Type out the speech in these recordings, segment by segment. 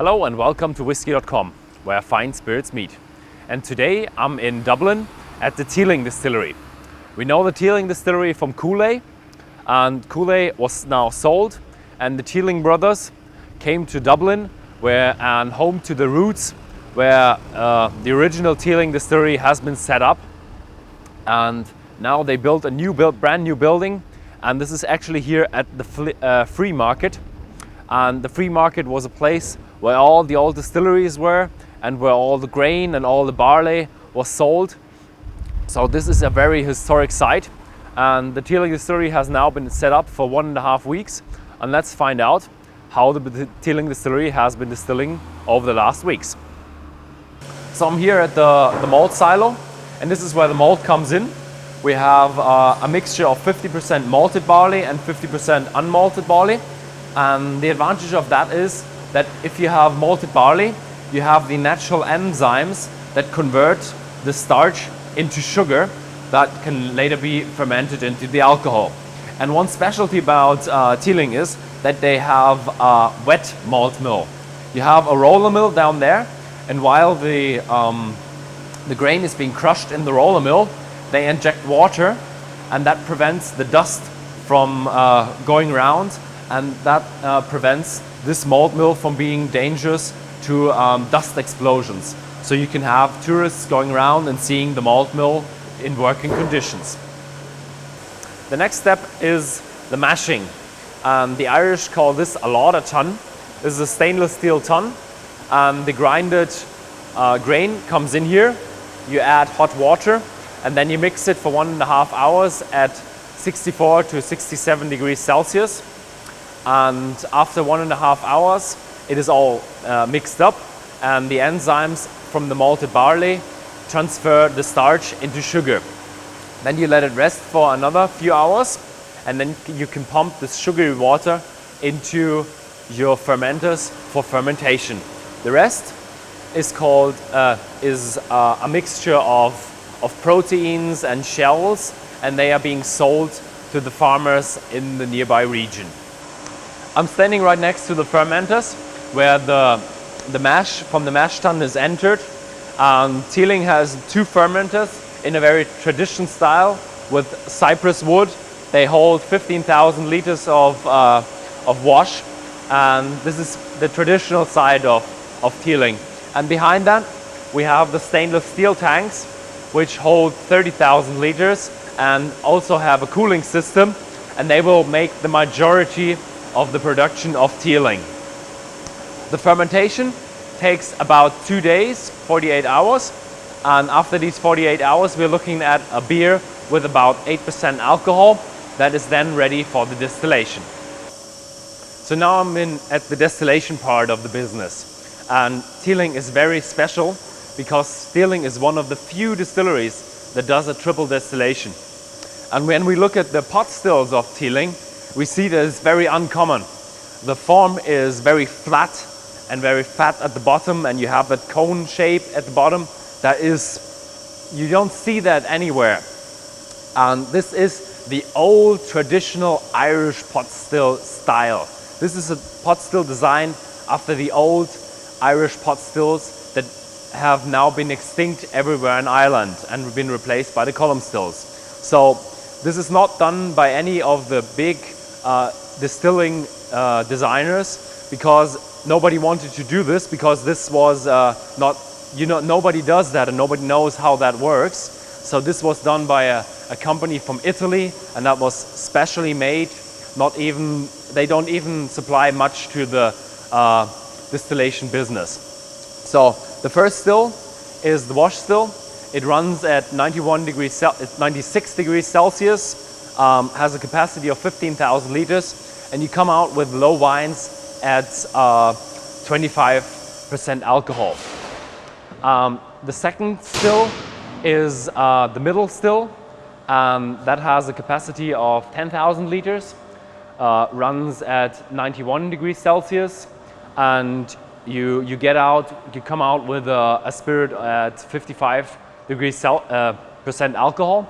Hello and welcome to Whisky.com, where fine spirits meet. And today I'm in Dublin at the Teeling Distillery. We know the Teeling Distillery from Kool-Aid, and Kool-Aid was now sold, and the Teeling brothers came to Dublin, and home to the roots, where the original Teeling Distillery has been set up. And now they built a brand new building, and this is actually here at the Free Market. And the Free Market was a place where all the old distilleries were and where all the grain and all the barley was sold. So this is a very historic site, and the Teeling Distillery has now been set up for 1.5 weeks, and let's find out how the Teeling Distillery has been distilling over the last weeks. So I'm here at the malt silo, and this is where the malt comes in. We have a mixture of 50% malted barley and 50% unmalted barley. And the advantage of that is that if you have malted barley, you have the natural enzymes that convert the starch into sugar that can later be fermented into the alcohol. And one specialty about Teeling is that they have a wet malt mill. You have a roller mill down there, and while the grain is being crushed in the roller mill, they inject water, and that prevents the dust from going around. And that prevents this malt mill from being dangerous to dust explosions. So you can have tourists going around and seeing the malt mill in working conditions. The next step is the mashing. The Irish call this a lauder tun. This is a stainless steel tun. The grinded grain comes in here. You add hot water, and then you mix it for 1.5 hours at 64 to 67 degrees Celsius. And after 1.5 hours, it is all mixed up, and the enzymes from the malted barley transfer the starch into sugar. Then you let it rest for another few hours, and then you can pump this sugary water into your fermenters for fermentation. The rest is called a mixture of proteins and shells, and they are being sold to the farmers in the nearby region. I'm standing right next to the fermenters where the mash from the mash tun is entered. Teeling has 2 fermenters in a very traditional style with cypress wood. They hold 15,000 liters of wash, and this is the traditional side of Teeling. And behind that we have the stainless steel tanks, which hold 30,000 liters and also have a cooling system, and they will make the majority of the production of Teeling. The fermentation takes about 2 days, 48 hours, and after these 48 hours we're looking at a beer with about 8% alcohol that is then ready for the distillation. So now I'm at the distillation part of the business, and Teeling is very special because Teeling is one of the few distilleries that does a triple distillation. And when we look at the pot stills of Teeling, we see that it's very uncommon. The form is very flat and very fat at the bottom, and you have that cone shape at the bottom. You don't see that anywhere. And this is the old traditional Irish pot still style. This is a pot still designed after the old Irish pot stills that have now been extinct everywhere in Ireland and been replaced by the column stills. So this is not done by any of the big distilling designers, because nobody wanted to do this, because this was nobody does that and nobody knows how that works. So this was done by a company from Italy, and that was specially made. They don't even supply much to the distillation business. So the first still is the wash still. It runs at 96 degrees Celsius. Has a capacity of 15,000 liters, and you come out with low wines at 25% alcohol. The second still is the middle still. That has a capacity of 10,000 liters, runs at 91 degrees Celsius, and you come out with a spirit at 55 degrees percent alcohol.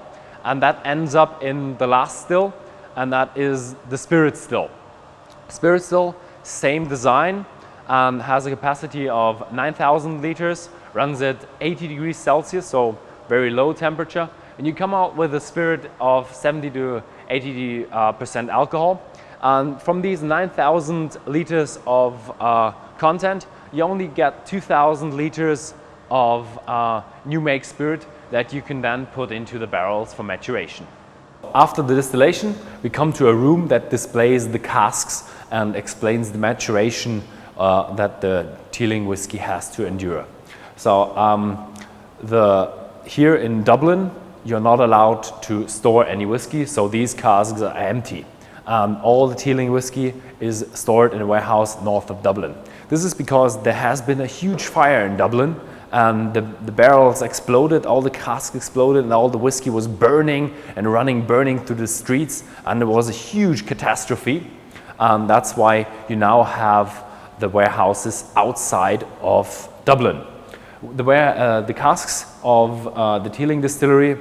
And that ends up in the last still, and that is the spirit still. Spirit still, same design, and has a capacity of 9,000 liters, runs at 80 degrees Celsius, so very low temperature, and you come out with a spirit of 70 to 80% alcohol. And from these 9,000 liters of content, you only get 2,000 liters of new make spirit that you can then put into the barrels for maturation. After the distillation, we come to a room that displays the casks and explains the maturation that the Teeling whiskey has to endure. So here in Dublin, you're not allowed to store any whiskey, so these casks are empty. All the Teeling whiskey is stored in a warehouse north of Dublin. This is because there has been a huge fire in Dublin, and the barrels exploded, all the casks exploded, and all the whiskey was burning through the streets, and it was a huge catastrophe. That's why you now have the warehouses outside of Dublin. The casks of the Teeling distillery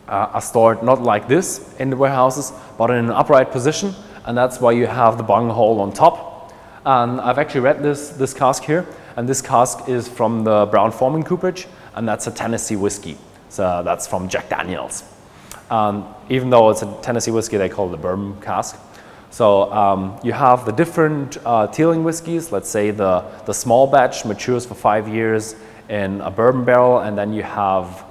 are stored not like this in the warehouses, but in an upright position, and that's why you have the bung hole on top. And I've actually read this cask here, and this cask is from the Brown-Forman cooperage, and that's a Tennessee whiskey. So that's from Jack Daniels. Even though it's a Tennessee whiskey, they call it a bourbon cask. So you have the different Teeling whiskeys. Let's say the small batch matures for 5 years in a bourbon barrel, and then you have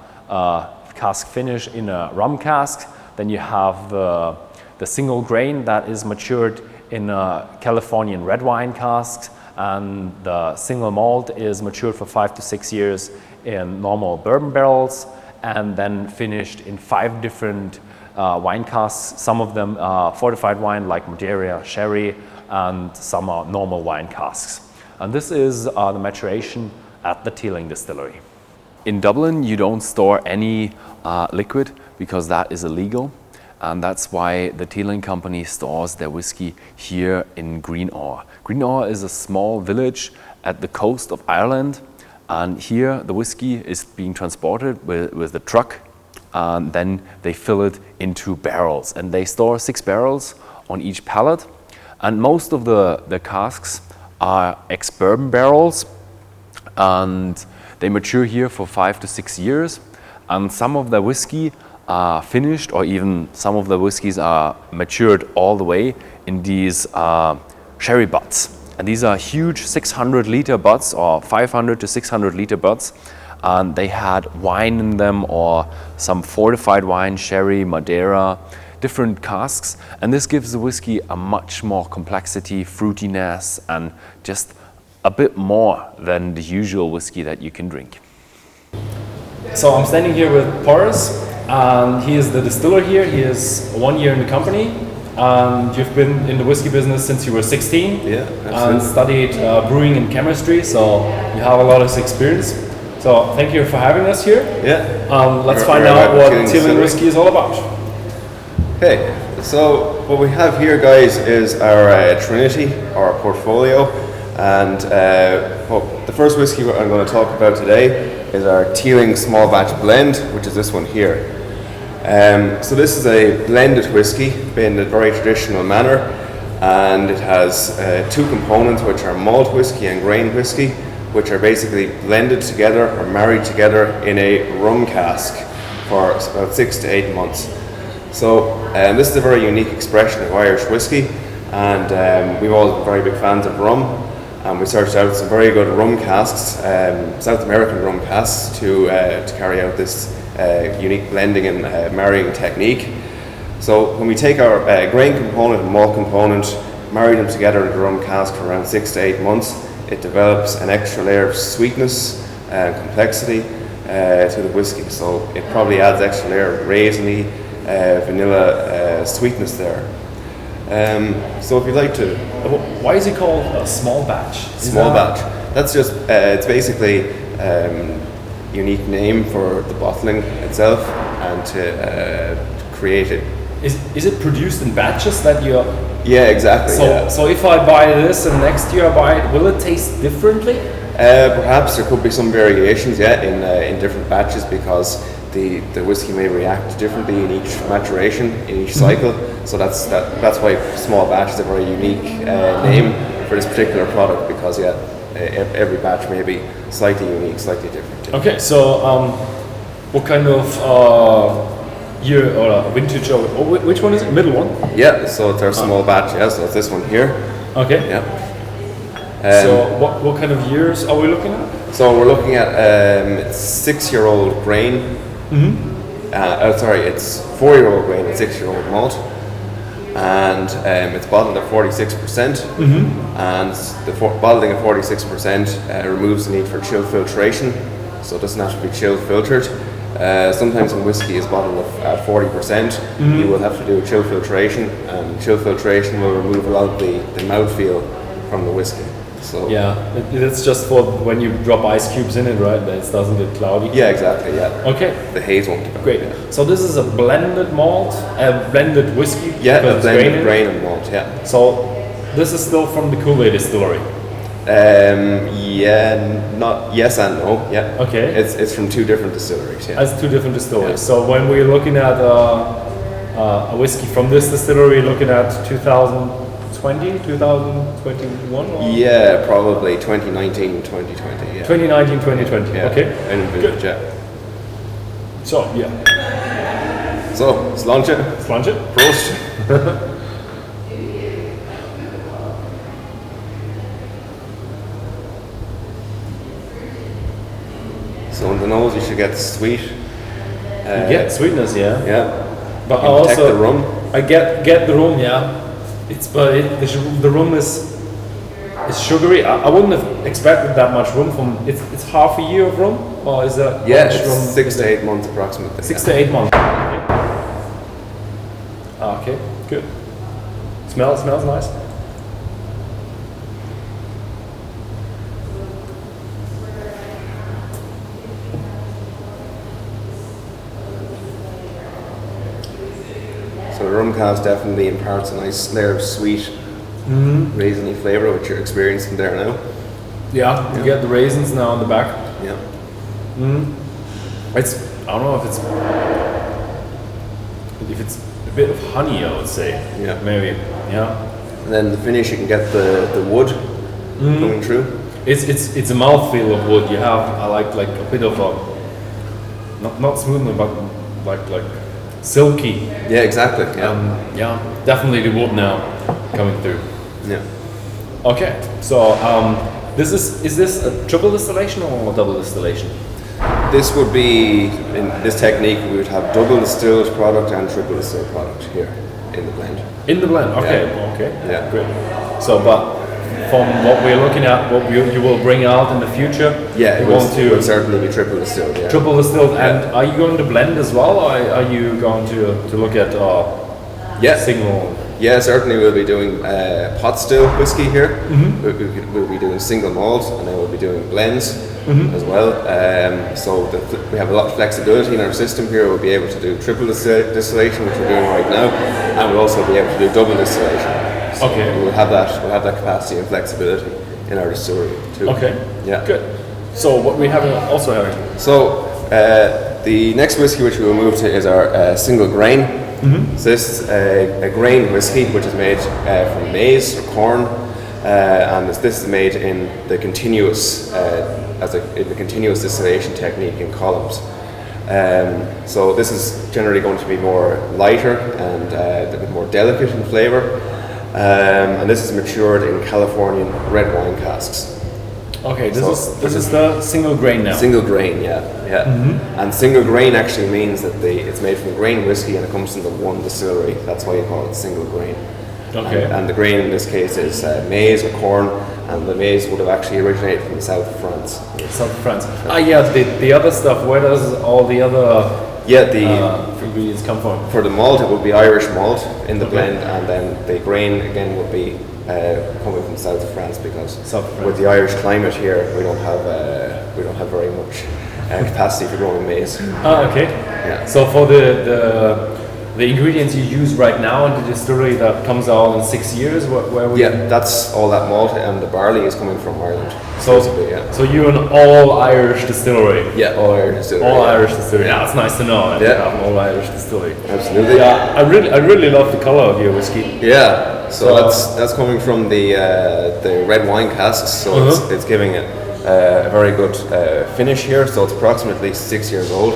cask finish in a rum cask. Then you have the single grain that is matured in a Californian red wine cask, and the single malt is matured for 5 to 6 years in normal bourbon barrels, and then finished in 5 different wine casks. Some of them are fortified wine like Madeira, sherry, and some are normal wine casks. And this is the maturation at the Teeling distillery. In Dublin, you don't store any liquid because that is illegal. And that's why the Teeling company stores their whiskey here in Greenore. Greenore is a small village at the coast of Ireland, and here the whiskey is being transported with the truck, and then they fill it into barrels, and they store 6 barrels on each pallet. And most of the casks are ex-bourbon barrels, and they mature here for 5 to 6 years, and some of the whiskey are finished, or even some of the whiskeys are matured all the way in these sherry butts. And these are huge 600 liter butts, or 500 to 600 liter butts, and they had wine in them, or some fortified wine, sherry, Madeira, different casks, and this gives the whiskey a much more complexity, fruitiness, and just a bit more than the usual whiskey that you can drink. So I'm standing here with Boris, and he is the distiller here. He is 1 year in the company, and you've been in the whiskey business since you were 16. Yeah, absolutely. And studied brewing and chemistry, so you have a lot of experience. So thank you for having us here. Yeah. Let's find out what Teeling whiskey is all about. Okay, so what we have here, guys, is our Trinity, our portfolio. And the first whiskey I'm going to talk about today is our Teeling small batch blend, which is this one here. So this is a blended whiskey in a very traditional manner, and it has 2 components, which are malt whiskey and grain whiskey, which are basically blended together or married together in a rum cask for about 6 to 8 months. So this is a very unique expression of Irish whiskey, and we've always been very big fans of rum. And we searched out some very good rum casks, South American rum casks, to carry out this unique blending and marrying technique. So when we take our grain component and malt component, marry them together in the rum cask for around 6 to 8 months, it develops an extra layer of sweetness and complexity to the whiskey. So it probably adds extra layer of raisiny, vanilla sweetness there. So if you'd like to... Why is it called a small batch? Small batch. That's just, it's basically unique name for the bottling itself and to create it. Is it produced in batches that you... Yeah, exactly. So if I buy this and next year I buy it, will it taste differently? Perhaps there could be some variations, in different batches, because the whiskey may react differently in each maturation, in each cycle. So that's why small batch is a very unique name. for this particular product because every batch may be slightly unique, slightly different. Okay, so what kind of year or vintage or which one is it? Middle one? Yeah, so it's our small batch. Yeah, so it's this one here. Okay. Yeah. So what kind of years are we looking at? So we're looking at 6-year-old grain. It's 4-year-old grain and 6-year-old malt, and it's bottled at 46%. And the bottling at 46% removes the need for chill filtration, so it doesn't have to be chill filtered. Sometimes when whiskey is bottled at 40%, you will have to do chill filtration, and chill filtration will remove a lot of the mouthfeel from the whiskey. So yeah, it's just for when you drop ice cubes in it, right? That it doesn't get cloudy. Yeah, exactly. Yeah. Okay. The haze won't develop. Great. Yeah. So this is a blended malt, a blended whiskey. Yeah, a blended grain and malt. Yeah. So this is still from the Kool-Aid distillery. Yes and no. Yeah. Okay. It's from 2 different distilleries. Yeah. As 2 different distilleries. Yeah. So when we're looking at a whiskey from this distillery, looking at 2020, 2021? Or? Yeah, probably 2019, 2020. Yeah. 2019, 2020. Yeah. Okay. Good. Yeah. So yeah. So let's launch it. Let's launch it. Prost. So on the nose, you should get sweet. You get sweetness, yeah. Yeah. But I You also detect the rum. I get the rum, yeah. The rum is sugary. I wouldn't have expected that much rum from. It's half a year of rum, or is that? Yeah, how much it's rum 6 is to it? 8 months approximately. 6 to 8 months. Okay, good. Smells nice. So the rum cask definitely imparts a nice layer of sweet, raisiny flavour, which you're experiencing there now. Yeah, you get the raisins now on the back. Yeah. It's I don't know if it's a bit of honey, I would say. Yeah. Maybe. Yeah. And then the finish, you can get the wood coming through. It's a mouthfeel of wood. You have I like a bit of a not smooth, but like silky. Yeah, exactly. Yeah. Yeah, definitely the wood now coming through. Yeah. Okay, so is this a triple distillation or a double distillation? This would be, in this technique, we would have double distilled product and triple distilled product here in the blend. In the blend, okay, Yeah. okay, Yeah. great. So, but from what we're looking at, what you will bring out in the future, Yeah, you it want will to certainly be triple distilled. Yeah. triple distilled. Yeah. And are you going to blend as well, or are you going to look at Yeah. single? Yeah, certainly we'll be doing pot still whiskey here. We'll be doing single malt, and then we'll be doing blends as well. So we have a lot of flexibility in our system here. We'll be able to do triple distillation, which we're doing right now, and we'll also be able to do double distillation. So Okay. we'll have that capacity and flexibility in our distillery too. Okay, Yeah. good. So what we have also having. So the next whiskey which we will move to is our single grain. So this is a grain whiskey which is made from maize or corn, and this is made in the continuous in the continuous distillation technique in columns. So this is generally going to be more lighter and a bit more delicate in flavour, and this is matured in Californian red wine casks. Okay, this So- is the single grain now. Single grain, yeah. And single grain actually means that it's made from grain whiskey and it comes from the one distillery. That's why you call it single grain. Okay. And the grain in this case is maize or corn, and the maize would have actually originated from the south of France. South of France. Yeah, the other stuff. Where does all the other Yeah, ingredients come from? for the malt it would be Irish malt in the Okay. blend, and then the grain again would be coming from south of France, because South of France. with the Irish climate here we don't have very much capacity for growing maize. Okay. Yeah. So for the ingredients you use right now in the distillery that comes out in 6 years, where we? Yeah, that's all that malt, and the barley is coming from Ireland. So Exclusively, yeah. so you're an all Irish distillery. Yeah, all Irish distillery. All yeah. Irish distillery. Yeah, it's nice to know that you Yeah. have an all Irish distillery. Absolutely. Yeah, I really love the color of your whiskey. Yeah. So that's coming from the red wine casks. So it's giving it a very good finish here. So it's approximately 6 years old.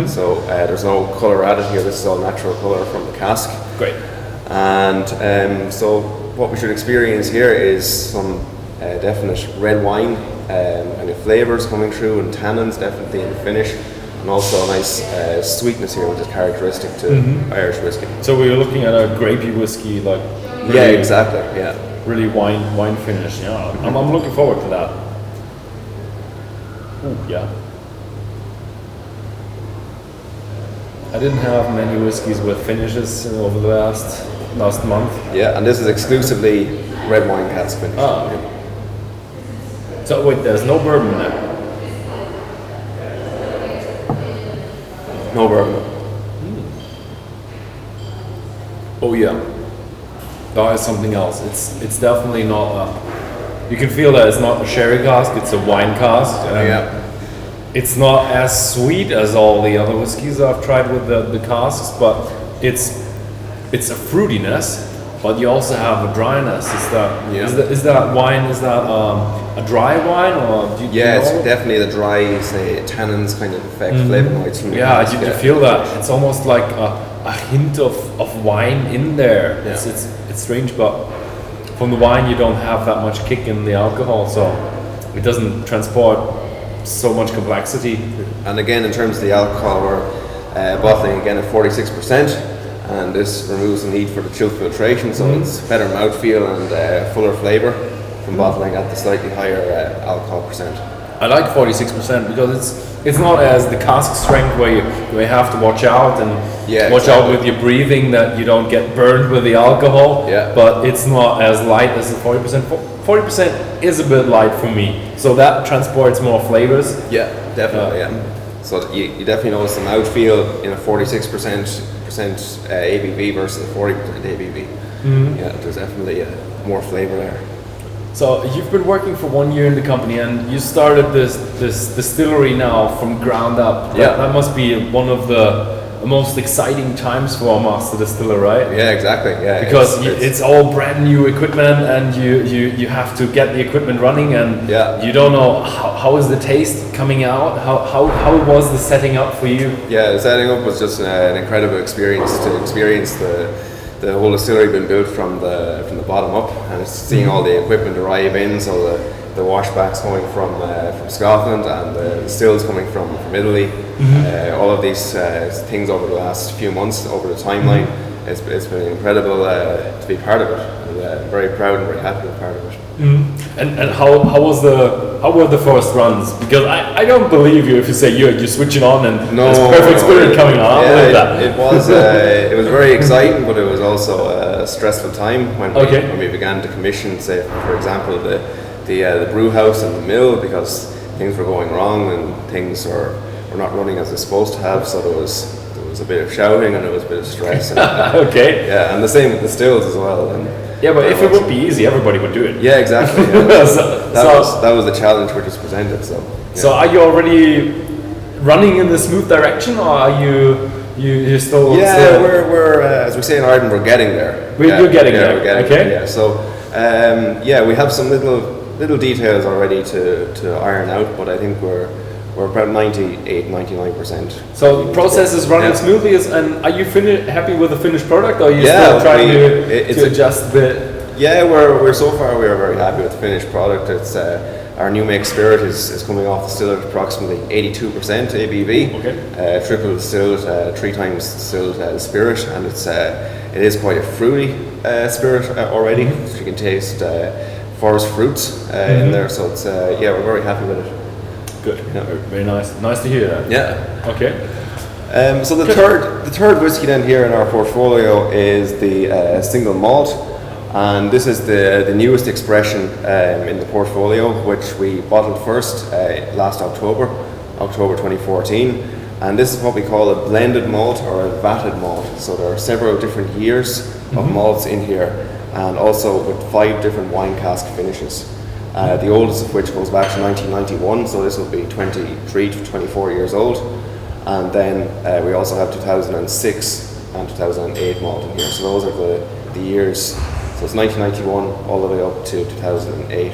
So there's no color added here. This is all natural color from the cask. Great. And so what we should experience here is some definite red wine and the flavors coming through, and tannins definitely in the finish, and also a nice sweetness here, which is characteristic to Irish whiskey. So we're looking at a grapey whiskey, like really, yeah, exactly. Yeah, really wine finish. Yeah, I'm looking forward to that. Ooh, yeah. I didn't have many whiskies with finishes over the last month. Yeah, and this is exclusively red wine cask finish. Ah. Yeah. So wait, there's no bourbon in there. No bourbon. Oh yeah, that is something else. It's definitely not. You can feel that it's not a sherry cask; it's a wine cask. Yeah. It's not as sweet as all the other whiskeys I've tried with the casks, but it's a fruitiness. But you also have a dryness. Is that wine? Is that a dry wine, or do you It's know? definitely the dry, say, tannins kind of effect, flavonoids from the cask. You feel that. It's almost like a hint of wine in there. Yeah. It's strange, but from the wine you don't have that much kick in the alcohol, so it doesn't transport so much complexity. And again, in terms of the alcohol, we're bottling again at 46%, and this removes the need for the chill filtration, so it's better mouthfeel and fuller flavour from bottling at the slightly higher alcohol percent. I like 46% because it's not as the cask strength where you have to watch out and watch out with your breathing that you don't get burned with the alcohol. Yeah. But it's not as light as the 40%. 40% is a bit light for me, so that transports more flavors. Yeah, definitely. So you definitely notice the mouthfeel in a 46% ABV versus a 40% ABV. Yeah, there's definitely more flavour there. So you've been working for 1 year in the company, and you started this distillery now from ground up. That must be one of the most exciting times for a master distiller, right? Yeah, exactly. Yeah, because it's all brand new equipment, and you have to get the equipment running, and you don't know how is the taste coming out. How was the setting up for you? Yeah, the setting up was just an incredible experience to experience the whole distillery being built from the bottom up, and seeing all the equipment arrive in. So the washbacks coming from Scotland, and the stills coming from Italy. All of these things over the last few months, over the timeline, it's been incredible to be part of it. And I'm very proud and very happy to be part of it. And how were the first runs? Because I don't believe you if you say you're switching on and there's perfect spirit coming on. It was very exciting, but it was also a stressful time when we began to commission, say, for example, the brew house and the mill, because things were going wrong and things were not running as they're supposed to have. So there was a bit of shouting and there was a bit of stress. And, and the same with the stills as well. And but if it would be easy, everybody would do it. Yeah, exactly. Yeah. That was the challenge which was presented. So are you already running in the smooth direction, or are you still? Yeah, we're as we say in Ireland, we're getting there. You're getting there. We're getting there. Yeah. So we have some little details already to iron out, but I think we're about 99%. So the process is running smoothly, and are you happy with the finished product, or are you still trying to adjust a bit? Yeah, we're so far we are very happy with the finished product. It's our new make spirit is coming off distilled at approximately 82% ABV. Okay. Triple distilled, 3 times distilled spirit, and it is quite a fruity spirit already. So you can taste forest fruits in there. So it's we're very happy with it. Good. Yeah, very nice. Nice to hear that. Yeah. Okay. So the third whiskey then here in our portfolio is the single malt, and this is the newest expression in the portfolio, which we bottled first last October 2014, and this is what we call a blended malt or a vatted malt. So there are several different years of malts in here, and also with 5 different wine cask finishes. The oldest of which goes back to 1991, so this will be 23 to 24 years old. And then we also have 2006 and 2008 malt in here. So those are the years So it's 1991 all the way up to 2008.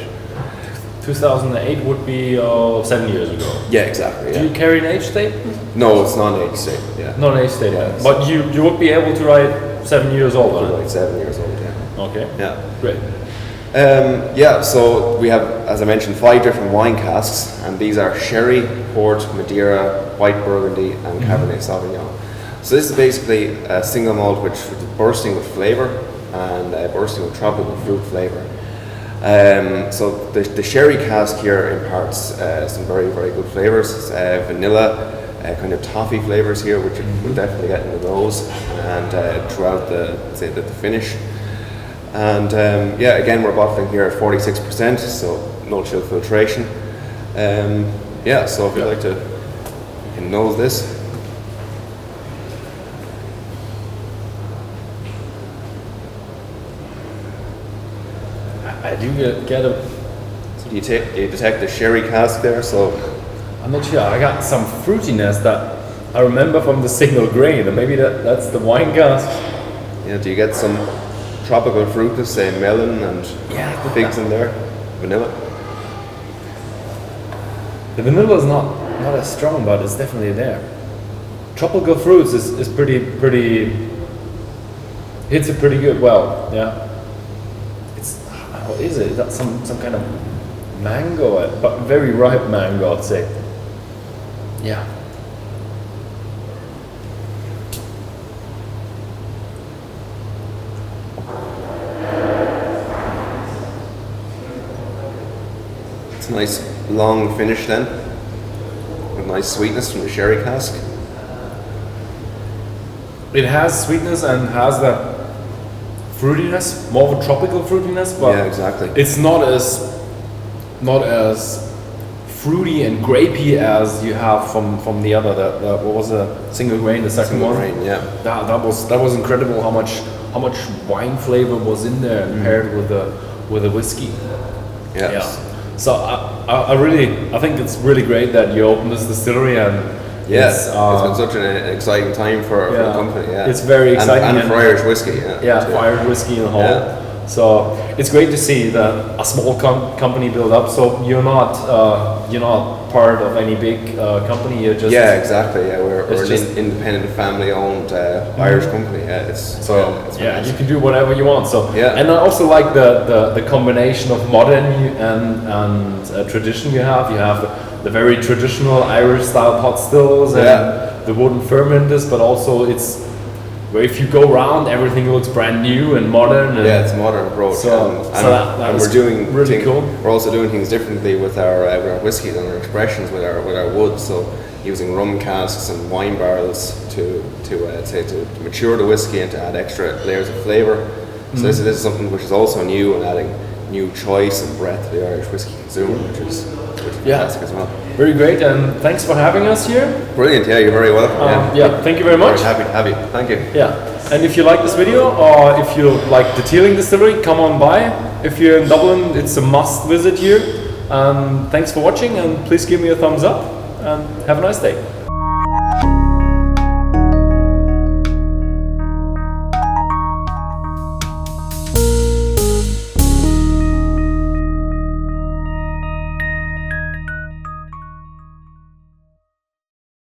2008 would be 7 years ago. Yeah, exactly. Yeah. Do you carry an age tape? No, it's not an age state. Yeah. Not an age tape. Yeah, but you would be able to write 7 years old on it. Like 7 years old. Yeah. Okay. Yeah. Great. Yeah, so we have, as I mentioned, 5 different wine casks, and these are Sherry, Port, Madeira, White Burgundy, and Cabernet Sauvignon. So this is basically a single malt which is bursting with flavour and bursting with tropical fruit flavour. So the Sherry cask here imparts some very, very good flavours. Vanilla, kind of toffee flavours here, which you will definitely get in the nose and throughout the finish. And yeah, again, we're bottling here at 46%, so no chill filtration. Yeah, so if you'd like to, you can nose this. I do get a. So you detect the sherry cask there, so. I'm not sure. I got some fruitiness that I remember from the single grain, and maybe that's the wine cask. Yeah, do you get some tropical fruit, say melon and figs in there? Vanilla? The vanilla is not as strong, but it's definitely there. Tropical fruits is pretty hits it pretty good. Well, yeah. It's what is it? That's some kind of mango, but very ripe mango, I'd say. Yeah. It's a nice long finish then, with nice sweetness from the sherry cask. It has sweetness and has that fruitiness, more of a tropical fruitiness, but yeah, exactly. It's not as fruity and grapey as you have from the other. That what was a single grain, the second Single one. grain, yeah. That was incredible. How much wine flavor was in there and paired with the whiskey. Yes. Yeah. So I think it's really great that you opened this distillery and. Yes, it's been such an exciting time for the company. Yeah, it's very exciting and for Irish whiskey. Yeah, for Irish whiskey in the whole. Yeah. So it's great to see that a small company build up. So you're not part of any big company. You're just exactly. Yeah, we're an independent, family-owned Irish company. Yeah, it's you can do whatever you want. So and I also like the combination of modern and tradition you have. You have the very traditional Irish style pot stills and the wooden fermenters, but also it's where if you go around, everything looks brand new and modern. And it's a modern approach. And we're doing really cool. We're also doing things differently with our whiskies and our expressions with our wood. So using rum casks and wine barrels to mature the whiskey and to add extra layers of flavour. So this is something which is also new and adding new choice and breadth to the Irish whiskey consumer, which is fantastic as well. Very great, and thanks for having us here. Brilliant, yeah, you're very welcome. Thank you very much. Very happy to have you. Thank you. Yeah, and if you like this video or if you like the Teeling Distillery, come on by. If you're in Dublin, it's a must visit here. Thanks for watching, and please give me a thumbs up and have a nice day.